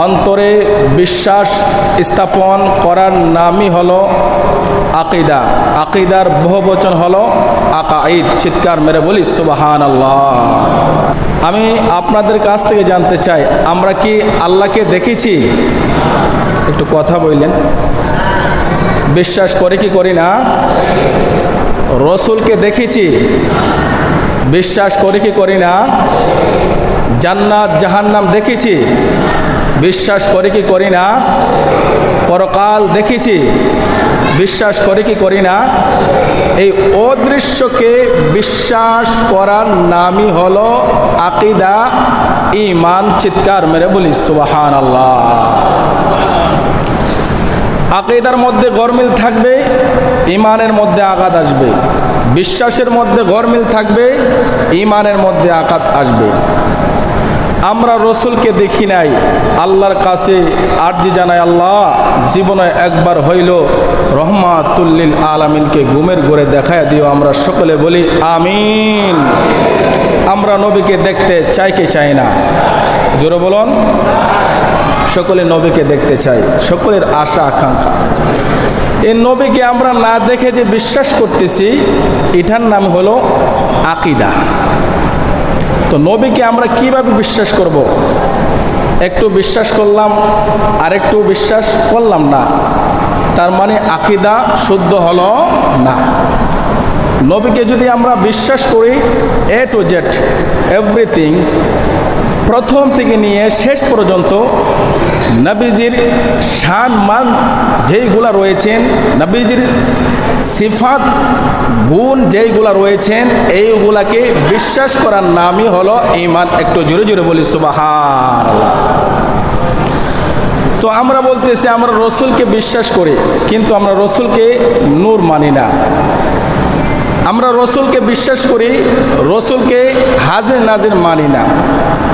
অন্তরে বিশ্বাস স্থাপন করার নামই হলো আকিদা। আকিদার বহুবচন হলো আকাঈদ। চিৎকার মেরে বলি সুবহানাল্লাহ। আমি আপনাদের কাছ থেকে জানতে চাই, আমরা কি আল্লাহকে দেখেছি? একটু কথা বললেন। বিশ্বাস করে কি করি না? রসুলকে দেখেছি, বিশ্বাস করে কি করি না? জান্নাত জাহান্নাম দেখেছি, বিশ্বাস করে কি করি না? পরকাল দেখেছি, বিশ্বাস করে কি করি না? এই অদৃশ্যকে বিশ্বাস করার নামই হলো আকিদা, ঈমান। চিৎকার মেরে বলি সুবহানাল্লাহ। আকিদার মধ্যে গরমিল থাকবে, ঈমানের মধ্যে আঘাত আসবে। বিশ্বাসের মধ্যে গরমিল থাকবে, ঈমানের মধ্যে আঘাত আসবে। আমরা রসুলকে দেখি নাই, আল্লাহর কাছে আরজি জানাই, আল্লাহ জীবনে একবার হইল রহমাতুল লিল আলামিনকে ঘুমের ঘরে দেখায় দিও। আমরা সকলে বলি আমিন। আমরা নবীকে দেখতে চাই কি চাই না? জোরে বলুন। সকলে নবীকে দেখতে চাই, সকলের আশা আকাঙ্ক্ষা। এই নবীকে আমরা না দেখে যে বিশ্বাস করতেছি, এটার নাম হলো আকিদা। তো নবীকে আমরা কিভাবে বিশ্বাস করব? একটু বিশ্বাস করলাম আর একটু বিশ্বাস করলাম না, তার মানে আকিদা শুদ্ধ হলো না। নবীকে যদি আমরা বিশ্বাস করি এ টু জেড এভরিথিং, প্রথম থেকে নিয়ে শেষ পর্যন্ত নবীজির শান মান যেইগুলা রয়েছেন, নবীজির সিফাত গুণ যেইগুলা রয়েছেন, এইগুলাকে বিশ্বাস করার নামই হলো ঈমান। একটু জোরে জোরে বলি সুবহানাল্লাহ। তো আমরা বলতেছি আমরা রসুলকে বিশ্বাস করি, কিন্তু আমরা রসুলকে নূর মানি না। আমরা রসুলকে বিশ্বাস করি, রসুলকে হাজির নাজির মানি না।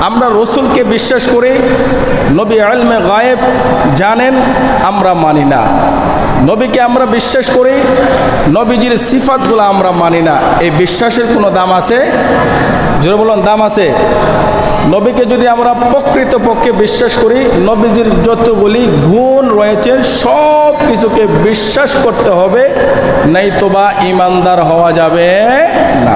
আমরা রসুলকে বিশ্বাস করি, নবী ইলমে গায়েব জানেন, আমরা মানি না। নবীকে আমরা বিশ্বাস করি, নবীজির সিফাতগুলো আমরা মানি না। এই বিশ্বাসের কোনো দাম আছে? জোরে বলুন, দাম আছে? নবীকে যদি আমরা প্রকৃতপক্ষে বিশ্বাস করি, নবীজির যতগুলি গুণ রয়েছে সব কিছুকে বিশ্বাস করতে হবে, নাই তো বা ঈমানদার হওয়া যাবে না।